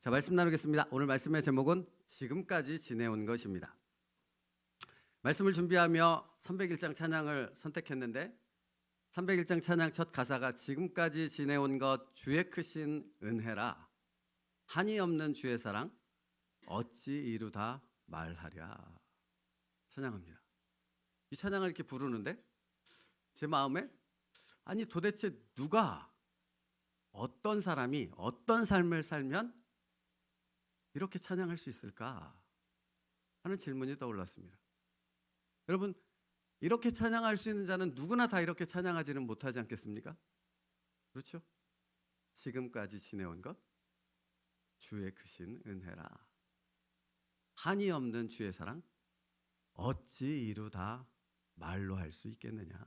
자, 말씀 나누겠습니다. 오늘 말씀의 제목은 지금까지 지내온 것입니다. 말씀을 준비하며 301장 찬양을 선택했는데 301장 찬양 첫 가사가 지금까지 지내온 것 주의 크신 은혜라 한이 없는 주의 사랑 어찌 이루다 말하랴 찬양합니다. 이 찬양을 이렇게 부르는데 제 마음에 아니 도대체 누가 어떤 사람이 어떤 삶을 살면 이렇게 찬양할 수 있을까 하는 질문이 떠올랐습니다. 여러분, 이렇게 찬양할 수 있는 자는 누구나 다 이렇게 찬양하지는 못하지 않겠습니까? 그렇죠? 지금까지 지내온 것 주의 크신 은혜라 한이 없는 주의 사랑 어찌 이루다 말로 할 수 있겠느냐.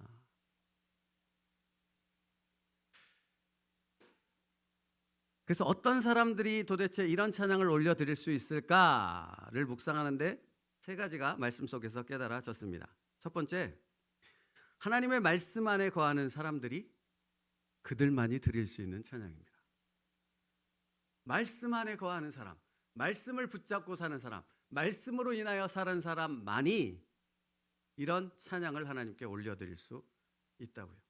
그래서 어떤 사람들이 도대체 이런 찬양을 올려드릴 수 있을까를 묵상하는데 세 가지가 말씀 속에서 깨달아졌습니다. 첫 번째, 하나님의 말씀 안에 거하는 사람들이 그들만이 드릴 수 있는 찬양입니다. 말씀 안에 거하는 사람, 말씀을 붙잡고 사는 사람, 말씀으로 인하여 사는 사람만이 이런 찬양을 하나님께 올려드릴 수 있다고요.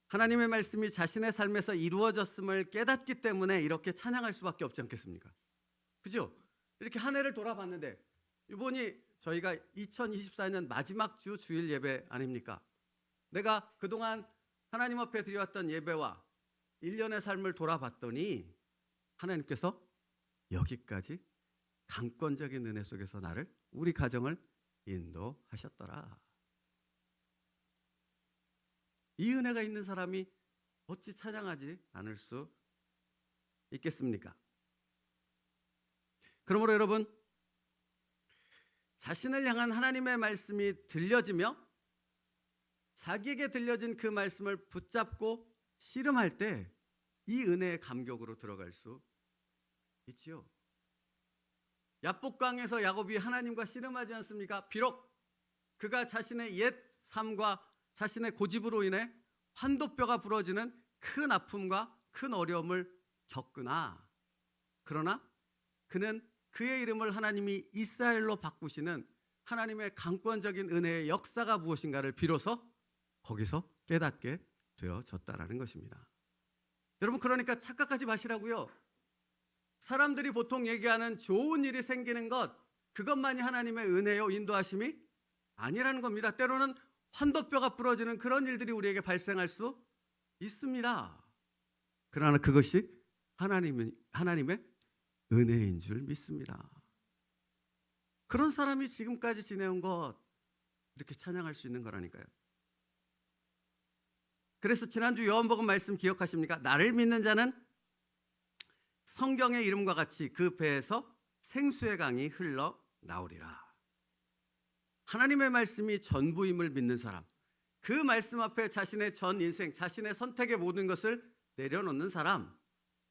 하나님의 말씀이 자신의 삶에서 이루어졌음을 깨닫기 때문에 이렇게 찬양할 수밖에 없지 않겠습니까? 그죠? 이렇게 한 해를 돌아봤는데 이번이 저희가 2024년 마지막 주 주일 예배 아닙니까? 내가 그동안 하나님 앞에 드려왔던 예배와 1년의 삶을 돌아봤더니 하나님께서 여기까지 강권적인 은혜 속에서 나를 우리 가정을 인도하셨더라. 이 은혜가 있는 사람이 어찌 찬양하지 않을 수 있겠습니까? 그러므로 여러분, 자신을 향한 하나님의 말씀이 들려지며 자기에게 들려진 그 말씀을 붙잡고 씨름할 때 이 은혜의 감격으로 들어갈 수 있지요. 야복강에서 야곱이 하나님과 씨름하지 않습니까? 비록 그가 자신의 옛 삶과 자신의 고집으로 인해 환도뼈가 부러지는 큰 아픔과 큰 어려움을 겪으나 그러나 그는 그의 이름을 하나님이 이스라엘로 바꾸시는 하나님의 강권적인 은혜의 역사가 무엇인가를 비로소 거기서 깨닫게 되어졌다라는 것입니다. 여러분, 그러니까 착각하지 마시라고요. 사람들이 보통 얘기하는 좋은 일이 생기는 것, 그것만이 하나님의 은혜요 인도하심이 아니라는 겁니다. 때로는 환도뼈가 부러지는 그런 일들이 우리에게 발생할 수 있습니다. 그러나 그것이 하나님의 은혜인 줄 믿습니다. 그런 사람이 지금까지 지내온 것 이렇게 찬양할 수 있는 거라니까요. 그래서 지난주 요한복음 말씀 기억하십니까? 나를 믿는 자는 성경의 이름과 같이 그 배에서 생수의 강이 흘러 나오리라. 하나님의 말씀이 전부임을 믿는 사람, 그 말씀 앞에 자신의 전 인생, 자신의 선택의 모든 것을 내려놓는 사람,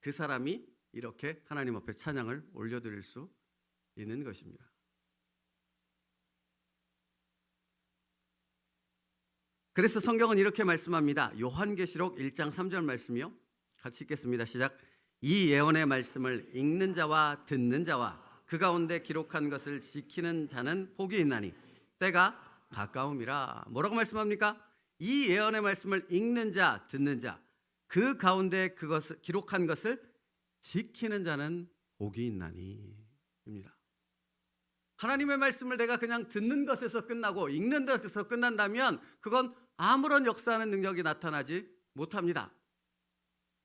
그 사람이 이렇게 하나님 앞에 찬양을 올려드릴 수 있는 것입니다. 그래서 성경은 이렇게 말씀합니다. 요한계시록 1장 3절 말씀이요. 같이 읽겠습니다. 시작. 이 예언의 말씀을 읽는 자와 듣는 자와 그 가운데 기록한 것을 지키는 자는 복이 있나니 때가 가까움이라. 뭐라고 말씀합니까? 이 예언의 말씀을 읽는 자, 듣는 자, 그 가운데 그것을 기록한 것을 지키는 자는 복이 있나니 입니다. 하나님의 말씀을 내가 그냥 듣는 것에서 끝나고 읽는 것에서 끝난다면 그건 아무런 역사하는 능력이 나타나지 못합니다.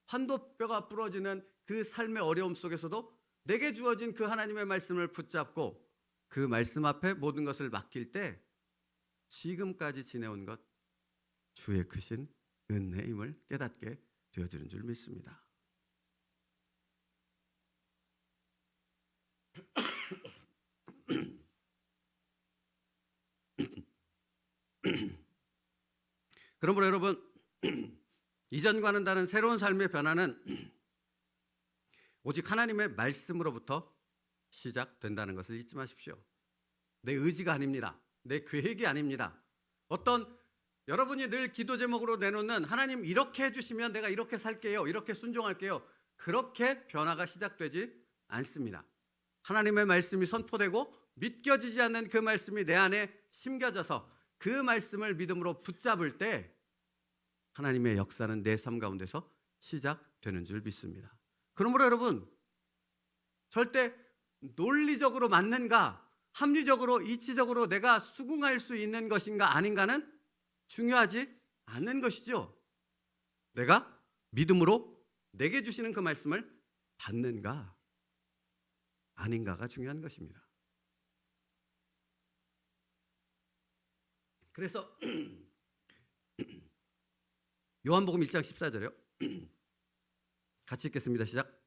환도뼈가 부러지는 그 삶의 어려움 속에서도 내게 주어진 그 하나님의 말씀을 붙잡고 그 말씀 앞에 모든 것을 맡길 때 지금까지 지내온 것 주의 크신 은혜임을 깨닫게 되어지는 줄 믿습니다. 그러므로 여러분, 이전과는 다른 새로운 삶의 변화는 오직 하나님의 말씀으로부터 시작된다는 것을 잊지 마십시오. 내 의지가 아닙니다. 내 계획이 아닙니다. 어떤 여러분이 늘 기도 제목으로 내놓는 하나님 이렇게 해주시면 내가 이렇게 살게요, 이렇게 순종할게요, 그렇게 변화가 시작되지 않습니다. 하나님의 말씀이 선포되고 믿겨지지 않는 그 말씀이 내 안에 심겨져서 그 말씀을 믿음으로 붙잡을 때 하나님의 역사는 내 삶 가운데서 시작되는 줄 믿습니다. 그러므로 여러분, 절대 논리적으로 맞는가, 합리적으로 이치적으로 내가 수긍할 수 있는 것인가 아닌가는 중요하지 않는 것이죠. 내가 믿음으로 내게 주시는 그 말씀을 받는가 아닌가가 중요한 것입니다. 그래서 요한복음 1장 14절이요. 같이 읽겠습니다. 시작.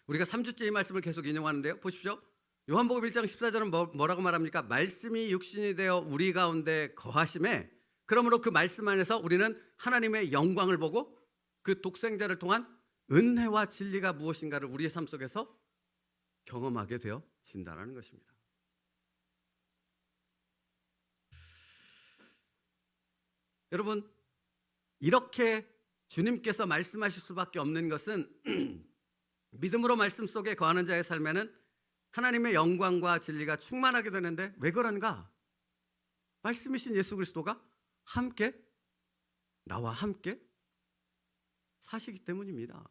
우리가 3주째 이 말씀을 계속 인용하는데요. 보십시오. 요한복음 1장 14절은 뭐라고 말합니까? 말씀이 육신이 되어 우리 가운데 거하심에, 그러므로 그 말씀 안에서 우리는 하나님의 영광을 보고 그 독생자를 통한 은혜와 진리가 무엇인가를 우리의 삶 속에서 경험하게 되어진다는 것입니다. 여러분, 이렇게 주님께서 말씀하실 수밖에 없는 것은 믿음으로 말씀 속에 거하는 자의 삶에는 하나님의 영광과 진리가 충만하게 되는데, 왜 그런가? 말씀이신 예수 그리스도가 함께, 나와 함께 사시기 때문입니다.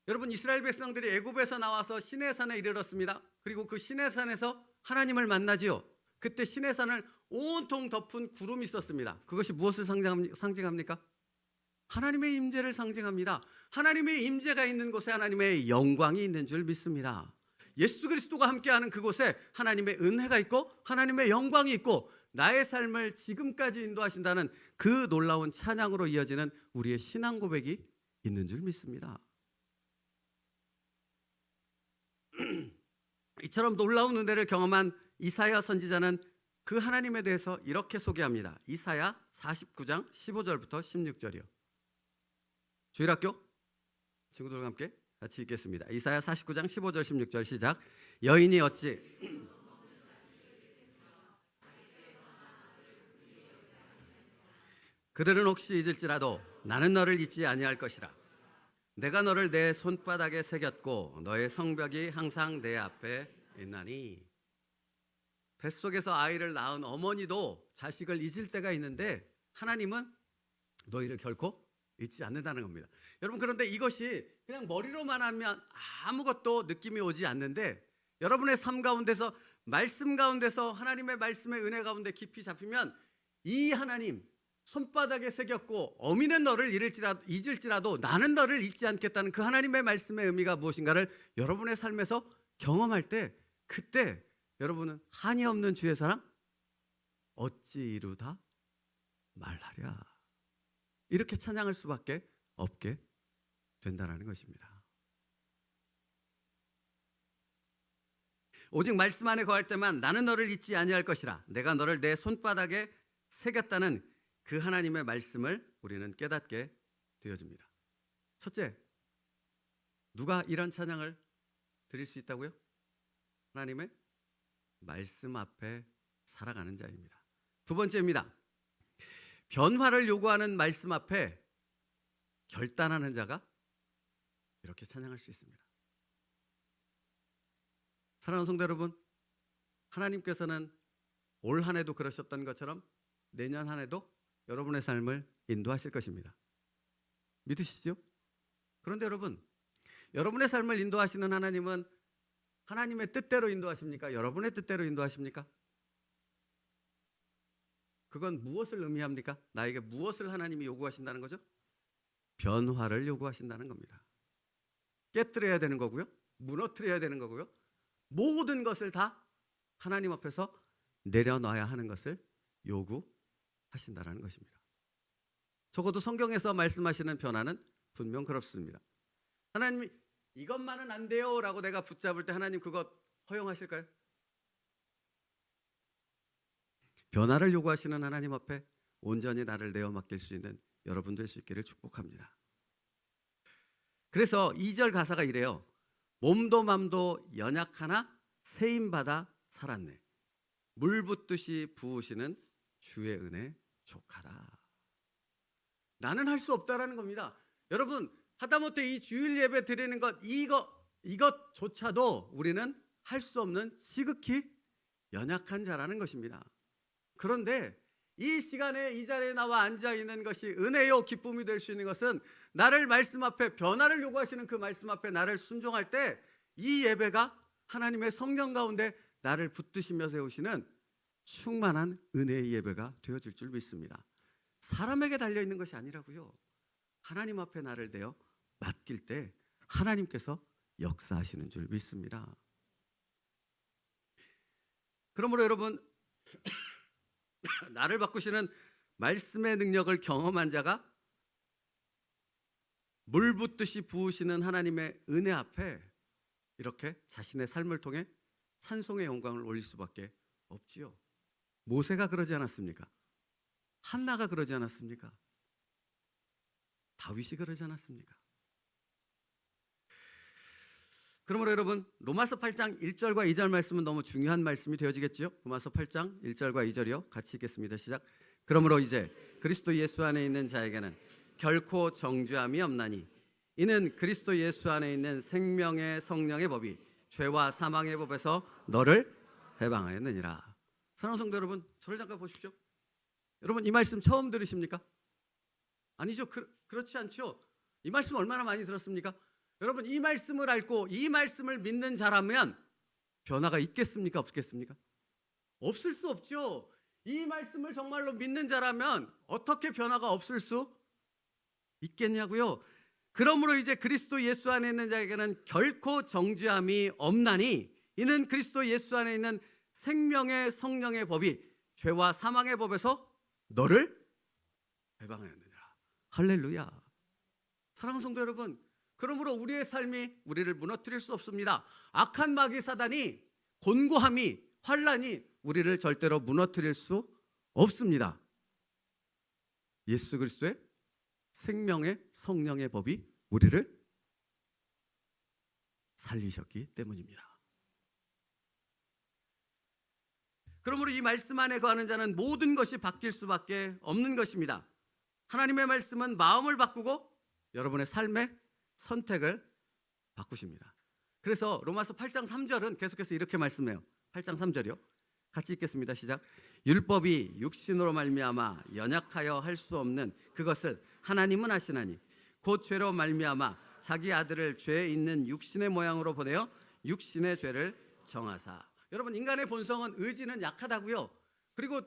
여러분, 이스라엘 백성들이 애굽에서 나와서 시내산에 이르렀습니다. 그리고 그 시내산에서 하나님을 만나지요. 그때 시내산을 온통 덮은 구름이 있었습니다. 그것이 무엇을 상징합니까? 하나님의 임재를 상징합니다. 하나님의 임재가 있는 곳에 하나님의 영광이 있는 줄 믿습니다. 예수 그리스도가 함께하는 그곳에 하나님의 은혜가 있고 하나님의 영광이 있고 나의 삶을 지금까지 인도하신다는 그 놀라운 찬양으로 이어지는 우리의 신앙 고백이 있는 줄 믿습니다. 이처럼 놀라운 은혜를 경험한 이사야 선지자는 그 하나님에 대해서 이렇게 소개합니다. 이사야 49장 15절부터 16절이요. 주일학교 친구들과 함께 같이 읽겠습니다. 이사야 49장 15절 16절 시작. 여인이 어찌 그들은 혹시 잊을지라도 나는 너를 잊지 아니할 것이라. 내가 너를 내 손바닥에 새겼고 너의 성벽이 항상 내 앞에 있나니. 뱃속에서 아이를 낳은 어머니도 자식을 잊을 때가 있는데 하나님은 너희를 결코 잊지 않는다는 겁니다. 여러분, 그런데 이것이 그냥 머리로만 하면 아무것도 느낌이 오지 않는데, 여러분의 삶 가운데서, 말씀 가운데서 하나님의 말씀의 은혜 가운데 깊이 잡히면 이 하나님, 손바닥에 새겼고 어미는 너를 잊을지라도 나는 너를 잊지 않겠다는 그 하나님의 말씀의 의미가 무엇인가를 여러분의 삶에서 경험할 때, 그때 여러분은 한이 없는 주의 사랑 어찌 이루다 말하랴, 이렇게 찬양할 수밖에 없게 된다는 것입니다. 오직 말씀 안에 거할 때만 나는 너를 잊지 아니할 것이라. 내가 너를 내 손바닥에 새겼다는 그 하나님의 말씀을 우리는 깨닫게 되어집니다. 첫째, 누가 이런 찬양을 드릴 수 있다고요? 하나님의 말씀 앞에 살아가는 자입니다. 두 번째입니다. 변화를 요구하는 말씀 앞에 결단하는 자가 이렇게 찬양할 수 있습니다. 사랑하는 성도 여러분, 하나님께서는 올 한 해도 그러셨던 것처럼 내년 한 해도 여러분의 삶을 인도하실 것입니다. 믿으시죠? 그런데 여러분, 여러분의 삶을 인도하시는 하나님은 하나님의 뜻대로 인도하십니까? 여러분의 뜻대로 인도하십니까? 그건 무엇을 의미합니까? 나에게 무엇을 하나님이 요구하신다는 거죠? 변화를 요구하신다는 겁니다. 깨트려야 되는 거고요, 무너뜨려야 되는 거고요, 모든 것을 다 하나님 앞에서 내려놔야 하는 것을 요구하신다는 것입니다. 적어도 성경에서 말씀하시는 변화는 분명 그렇습니다. 하나님이 이것만은 안 돼요 라고 내가 붙잡을 때 하나님 그것 허용하실까요? 변화를 요구하시는 하나님 앞에 온전히 나를 내어 맡길 수 있는 여러분 될 수 있기를 축복합니다. 그래서 2절 가사가 이래요. 몸도 맘도 연약하나 세임받아 살았네. 물 붓듯이 부으시는 주의 은혜 족하다. 나는 할 수 없다라는 겁니다. 여러분, 하다못해 이 주일 예배 드리는 것 이것조차도 우리는 할 수 없는 지극히 연약한 자라는 것입니다. 그런데 이 시간에 이 자리에 나와 앉아 있는 것이 은혜요 기쁨이 될 수 있는 것은 나를 말씀 앞에 변화를 요구하시는 그 말씀 앞에 나를 순종할 때 이 예배가 하나님의 성령 가운데 나를 붙드시며 세우시는 충만한 은혜의 예배가 되어질 줄 믿습니다. 사람에게 달려있는 것이 아니라고요. 하나님 앞에 나를 대어 맡길 때 하나님께서 역사하시는 줄 믿습니다. 그러므로 여러분, 나를 바꾸시는 말씀의 능력을 경험한 자가 물 붓듯이 부으시는 하나님의 은혜 앞에 이렇게 자신의 삶을 통해 찬송의 영광을 올릴 수밖에 없지요. 모세가 그러지 않았습니까? 한나가 그러지 않았습니까? 다윗이 그러지 않았습니까? 그러므로 여러분, 로마서 8장 1절과 2절 말씀은 너무 중요한 말씀이 되어지겠지요. 로마서 8장 1절과 2절이요. 같이 읽겠습니다. 시작. 그러므로 이제 그리스도 예수 안에 있는 자에게는 결코 정죄함이 없나니 이는 그리스도 예수 안에 있는 생명의 성령의 법이 죄와 사망의 법에서 너를 해방하였느니라. 사랑하는 성도 여러분, 저를 잠깐 보십시오. 여러분, 이 말씀 처음 들으십니까? 아니죠. 그렇지 않죠. 이 말씀 얼마나 많이 들었습니까? 여러분, 이 말씀을 알고 이 말씀을 믿는 자라면 변화가 있겠습니까? 없겠습니까? 없을 수 없죠. 이 말씀을 정말로 믿는 자라면 어떻게 변화가 없을 수 있겠냐고요. 그러므로 이제 그리스도 예수 안에 있는 자에게는 결코 정죄함이 없나니 이는 그리스도 예수 안에 있는 생명의 성령의 법이 죄와 사망의 법에서 너를 해방하였느니라. 할렐루야. 사랑하는 성도 여러분, 그러므로 우리의 삶이 우리를 무너뜨릴 수 없습니다. 악한 마귀 사단이, 곤고함이, 환란이 우리를 절대로 무너뜨릴 수 없습니다. 예수 그리스도의 생명의 성령의 법이 우리를 살리셨기 때문입니다. 그러므로 이 말씀 안에 거하는 자는 모든 것이 바뀔 수밖에 없는 것입니다. 하나님의 말씀은 마음을 바꾸고 여러분의 삶의 선택을 바꾸십니다. 그래서 로마서 8장 3절은 계속해서 이렇게 말씀해요. 8장 3절이요. 같이 읽겠습니다. 시작. 율법이 육신으로 말미암아 연약하여 할 수 없는 그것을 하나님은 하시나니 곧 죄로 말미암아 자기 아들을 죄 있는 육신의 모양으로 보내어 육신의 죄를 정하사. 여러분, 인간의 본성은 의지는 약하다고요. 그리고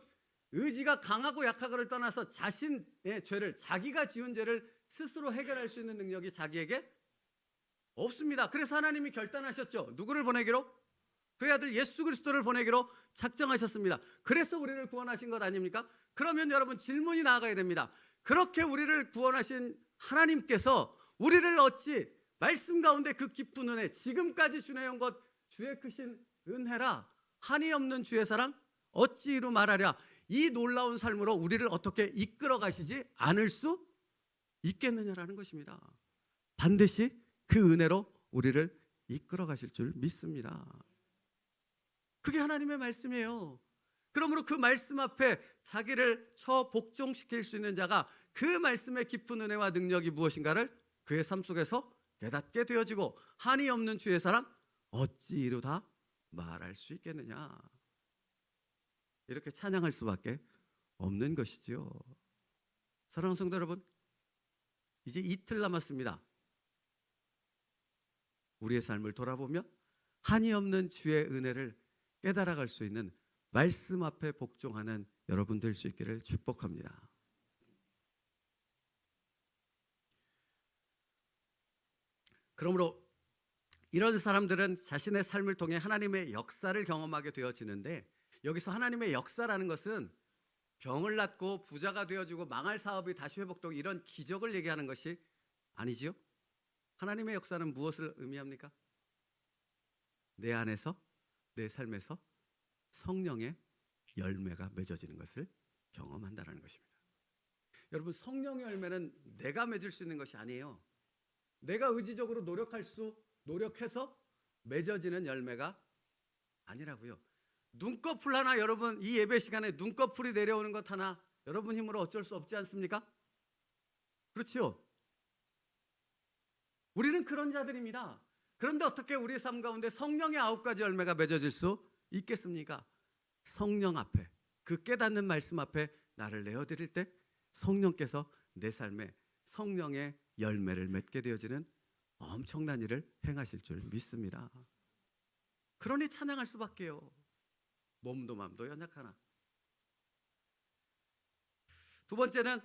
의지가 강하고 약하고를 떠나서 자신의 죄를, 자기가 지은 죄를 스스로 해결할 수 있는 능력이 자기에게 없습니다. 그래서 하나님이 결단하셨죠. 누구를 보내기로? 그의 아들 예수 그리스도를 보내기로 작정하셨습니다. 그래서 우리를 구원하신 것 아닙니까? 그러면 여러분, 질문이 나아가야 됩니다. 그렇게 우리를 구원하신 하나님께서 우리를 어찌 말씀 가운데 그 깊은 은혜, 지금까지 주내온 것 주의 크신 은혜라 한이 없는 주의 사랑 어찌 이루 말하랴. 이 놀라운 삶으로 우리를 어떻게 이끌어 가시지 않을 수 있겠느냐라는 것입니다. 반드시 그 은혜로 우리를 이끌어 가실 줄 믿습니다. 그게 하나님의 말씀이에요. 그러므로 그 말씀 앞에 자기를 복종시킬 수 있는 자가 그 말씀의 깊은 은혜와 능력이 무엇인가를 그의 삶 속에서 깨닫게 되어지고 한이 없는 주의 사람 어찌 이루다 말할 수 있겠느냐. 이렇게 찬양할 수밖에 없는 것이지요. 사랑하는 성도 여러분, 이제 이틀 남았습니다. 우리의 삶을 돌아보며 한이 없는 주의 은혜를 깨달아갈 수 있는 말씀 앞에 복종하는 여러분 될 수 있기를 축복합니다. 그러므로 이런 사람들은 자신의 삶을 통해 하나님의 역사를 경험하게 되어지는데, 여기서 하나님의 역사라는 것은 병을 낫고 부자가 되어지고 망할 사업이 다시 회복되고 이런 기적을 얘기하는 것이 아니지요. 하나님의 역사는 무엇을 의미합니까? 내 안에서, 내 삶에서 성령의 열매가 맺어지는 것을 경험한다는 것입니다. 여러분, 성령의 열매는 내가 맺을 수 있는 것이 아니에요. 내가 의지적으로 노력해서 맺어지는 열매가 아니라고요. 눈꺼풀 하나, 여러분 이 예배 시간에 눈꺼풀이 내려오는 것 하나 여러분 힘으로 어쩔 수 없지 않습니까? 그렇죠? 우리는 그런 자들입니다. 그런데 어떻게 우리 삶 가운데 성령의 9가지 열매가 맺어질 수 있겠습니까? 성령 앞에, 그 깨닫는 말씀 앞에 나를 내어드릴 때 성령께서 내 삶에 성령의 열매를 맺게 되어지는 엄청난 일을 행하실 줄 믿습니다. 그러니 찬양할 수밖에요. 몸도 마음도 연약하나. 두 번째는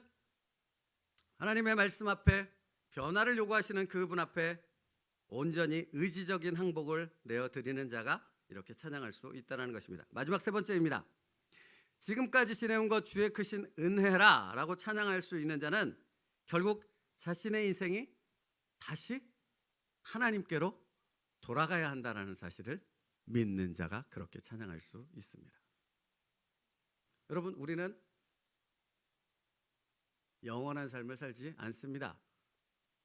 하나님의 말씀 앞에 변화를 요구하시는 그분 앞에 온전히 의지적인 항복을 내어드리는 자가 이렇게 찬양할 수 있다는 것입니다. 마지막 세 번째입니다. 지금까지 지내온 것 주의 크신 은혜라 라고 찬양할 수 있는 자는 결국 자신의 인생이 다시 하나님께로 돌아가야 한다는 사실을 믿는 자가 그렇게 찬양할 수 있습니다. 여러분, 우리는 영원한 삶을 살지 않습니다.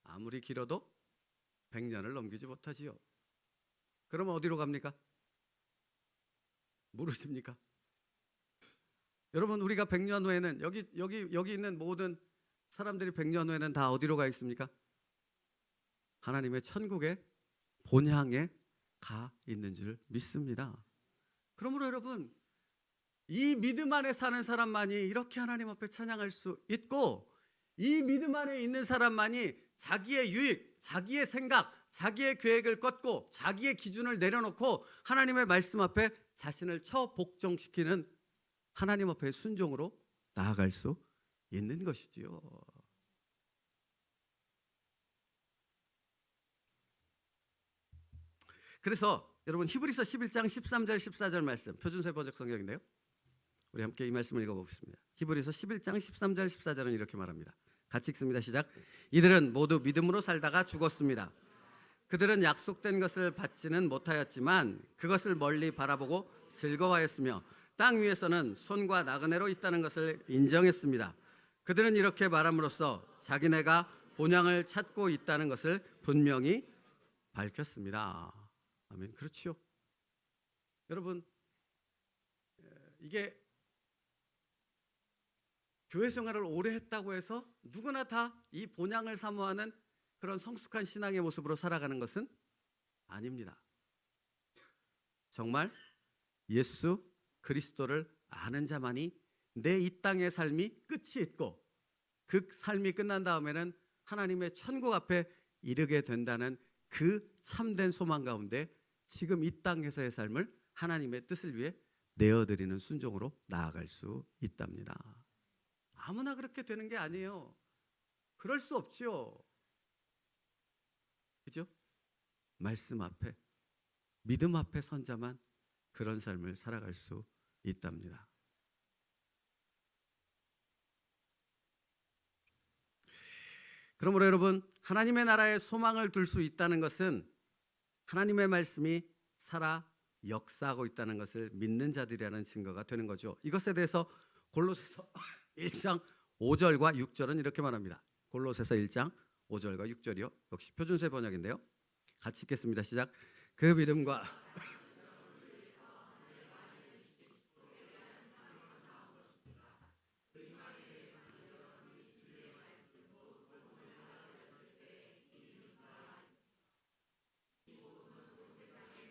아무리 길어도 100년을 넘기지 못하지요. 그러면 어디로 갑니까? 모르십니까? 여러분, 우리가 100년 후에는 여기 있는 모든 사람들이 100년 후에는 다 어디로 가 있습니까? 하나님의 천국의 본향에 가 있는 줄 믿습니다. 그러므로 여러분, 이 믿음 안에 사는 사람만이 이렇게 하나님 앞에 찬양할 수 있고, 이 믿음 안에 있는 사람만이 자기의 유익, 자기의 생각, 자기의 계획을 꺾고 자기의 기준을 내려놓고 하나님의 말씀 앞에 자신을 처복종시키는 하나님 앞에 순종으로 나아갈 수 있는 것이지요. 그래서 여러분, 히브리서 11장 13절 14절 말씀, 표준세 번역 성경인데요. 우리 함께 이 말씀을 읽어보겠습니다. 히브리서 11장 13절 14절은 이렇게 말합니다. 같이 읽습니다. 시작. 이들은 모두 믿음으로 살다가 죽었습니다. 그들은 약속된 것을 받지는 못하였지만 그것을 멀리 바라보고 즐거워하였으며 땅 위에서는 손과 나그네로 있다는 것을 인정했습니다. 그들은 이렇게 말함으로써 자기네가 본향을 찾고 있다는 것을 분명히 밝혔습니다. 아멘. 그렇죠. 여러분, 이게 교회 생활을 오래 했다고 해서 누구나 다 이 본향을 사모하는 그런 성숙한 신앙의 모습으로 살아가는 것은 아닙니다. 정말 예수 그리스도를 아는 자만이 내 이 땅의 삶이 끝이 있고 그 삶이 끝난 다음에는 하나님의 천국 앞에 이르게 된다는 그 참된 소망 가운데 지금 이 땅에서의 삶을 하나님의 뜻을 위해 내어드리는 순종으로 나아갈 수 있답니다. 아무나 그렇게 되는 게 아니에요. 그럴 수 없죠. 그죠? 말씀 앞에, 믿음 앞에 선 자만 그런 삶을 살아갈 수 있답니다. 그러므로 여러분, 하나님의 나라에 소망을 둘 수 있다는 것은 하나님의 말씀이 살아 역사하고 있다는 것을 믿는 자들이라는 증거가 되는 거죠. 이것에 대해서 골로새서 1장 5절과 6절은 이렇게 말합니다. 골로새서 1장 5절과 6절이요. 역시 표준세 번역인데요. 같이 읽겠습니다. 시작. 그 믿음과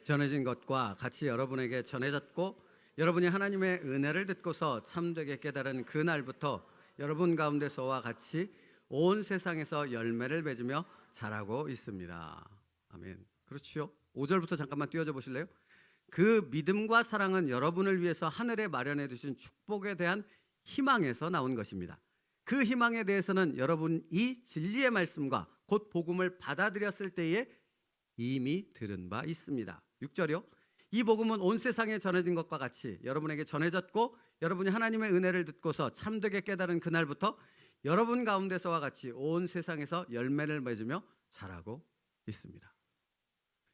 전해진 것과 같이 여러분에게 전해졌고 여러분이 하나님의 은혜를 듣고서 참되게 깨달은 그날부터 여러분 가운데서와 같이 온 세상에서 열매를 맺으며 자라고 있습니다. 아멘. 그렇죠. 5절부터 잠깐만 띄워줘 보실래요? 그 믿음과 사랑은 여러분을 위해서 하늘에 마련해 두신 축복에 대한 희망에서 나온 것입니다. 그 희망에 대해서는 여러분이 진리의 말씀과 곧 복음을 받아들였을 때에 이미 들은 바 있습니다. 6절이요. 이 복음은 온 세상에 전해진 것과 같이 여러분에게 전해졌고 여러분이 하나님의 은혜를 듣고서 참되게 깨달은 그날부터 여러분 가운데서와 같이 온 세상에서 열매를 맺으며 자라고 있습니다.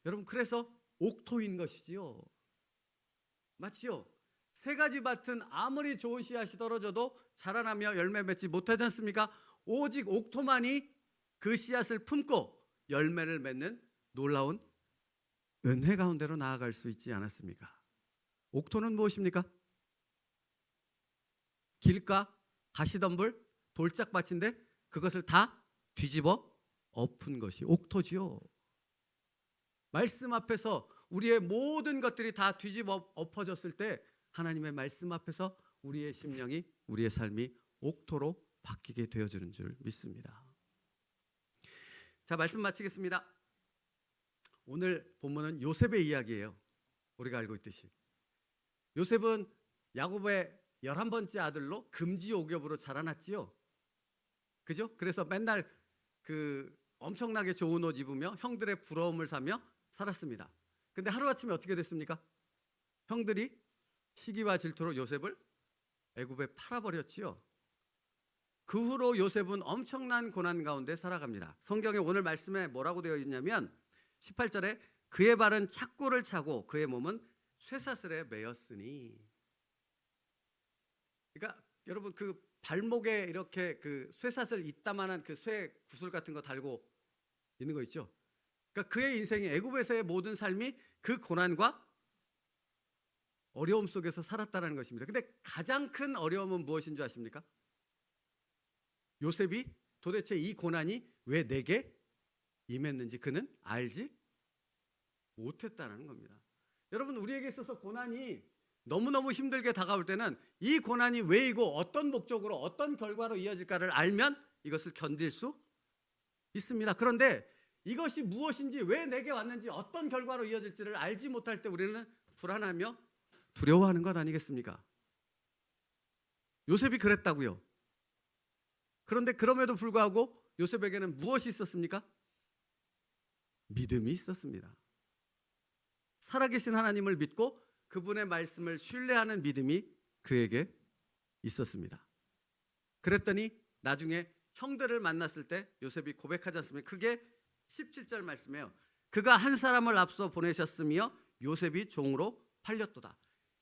여러분, 그래서 옥토인 것이지요. 맞지요? 세 가지 밭은 아무리 좋은 씨앗이 떨어져도 자라나며 열매 맺지 못하지 않습니까? 오직 옥토만이 그 씨앗을 품고 열매를 맺는 놀라운 은혜 가운데로 나아갈 수 있지 않았습니까? 옥토는 무엇입니까? 길가, 가시덤불, 돌짝밭인데 그것을 다 뒤집어 엎은 것이 옥토지요. 말씀 앞에서 우리의 모든 것들이 다 뒤집어 엎어졌을 때 하나님의 말씀 앞에서 우리의 심령이, 우리의 삶이 옥토로 바뀌게 되어주는 줄 믿습니다. 자, 말씀 마치겠습니다. 오늘 본문은 요셉의 이야기예요. 우리가 알고 있듯이 요셉은 야곱의 11번째 아들로 금지옥엽으로 자라났지요. 그죠? 그래서 맨날 엄청나게 좋은 옷 입으며 형들의 부러움을 사며 살았습니다. 근데 하루아침에 어떻게 됐습니까? 형들이 시기와 질투로 요셉을 애굽에 팔아버렸지요. 그 후로 요셉은 엄청난 고난 가운데 살아갑니다. 성경에 오늘 말씀에 뭐라고 되어 있냐면 18절에 그의 발은 착고를 차고 그의 몸은 쇠사슬에 매였으니. 그러니까 여러분 그 발목에 이렇게 그 쇠사슬 이따만한 그 쇠 구슬 같은 거 달고 있는 거 있죠. 그러니까 그의 인생이 애굽에서의 모든 삶이 그 고난과 어려움 속에서 살았다는 것입니다. 근데 가장 큰 어려움은 무엇인 줄 아십니까? 요셉이 도대체 이 고난이 왜 내게 임했는지 그는 알지 못했다는 겁니다. 여러분 우리에게 있어서 고난이 너무너무 힘들게 다가올 때는 이 고난이 왜이고 어떤 목적으로 어떤 결과로 이어질까를 알면 이것을 견딜 수 있습니다. 그런데 이것이 무엇인지 왜 내게 왔는지 어떤 결과로 이어질지를 알지 못할 때 우리는 불안하며 두려워하는 것 아니겠습니까? 요셉이 그랬다고요. 그런데 그럼에도 불구하고 요셉에게는 무엇이 있었습니까? 믿음이 있었습니다. 살아계신 하나님을 믿고 그분의 말씀을 신뢰하는 믿음이 그에게 있었습니다. 그랬더니 나중에 형들을 만났을 때 요셉이 고백하지 않습니까? 그게 17절 말씀이에요. 그가 한 사람을 앞서 보내셨으며 요셉이 종으로 팔렸도다.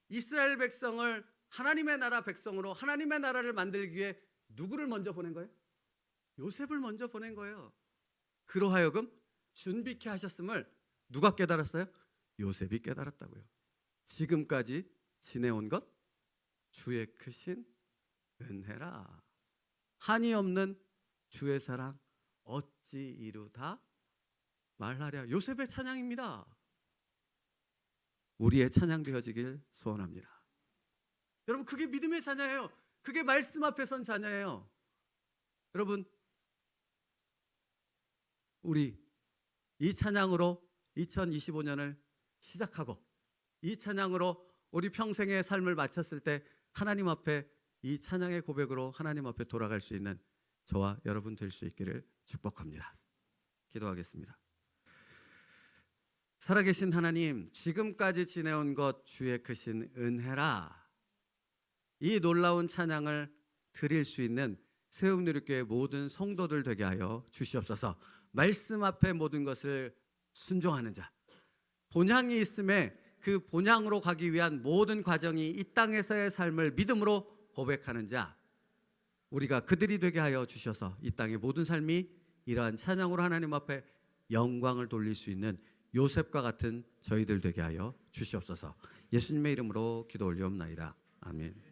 이스라엘 백성을 하나님의 나라 백성으로 하나님의 나라를 만들기 위해 누구를 먼저 보낸 거예요? 요셉을 먼저 보낸 거예요. 그로하여금 준비케 하셨음을 누가 깨달았어요? 요셉이 깨달았다고요. 지금까지 지내온 것 주의 크신 은혜라. 한이 없는 주의 사랑 어찌 이루다 말하랴. 요셉의 찬양입니다. 우리의 찬양 되어지길 소원합니다. 여러분 그게 믿음의 찬양이에요. 그게 말씀 앞에 선 찬양이에요. 여러분 우리 이 찬양으로 2025년을 시작하고 이 찬양으로 우리 평생의 삶을 마쳤을 때 하나님 앞에 이 찬양의 고백으로 하나님 앞에 돌아갈 수 있는 저와 여러분 될 수 있기를 축복합니다. 기도하겠습니다. 살아계신 하나님, 지금까지 지내온 것 주의 크신 은혜라. 이 놀라운 찬양을 드릴 수 있는 세움누리교회 모든 성도들 되게 하여 주시옵소서. 말씀 앞에 모든 것을 순종하는 자, 본향이 있음에 그 본향으로 가기 위한 모든 과정이 이 땅에서의 삶을 믿음으로 고백하는 자, 우리가 그들이 되게 하여 주셔서 이 땅의 모든 삶이 이러한 찬양으로 하나님 앞에 영광을 돌릴 수 있는 요셉과 같은 저희들 되게 하여 주시옵소서. 예수님의 이름으로 기도 올리옵나이다. 아멘.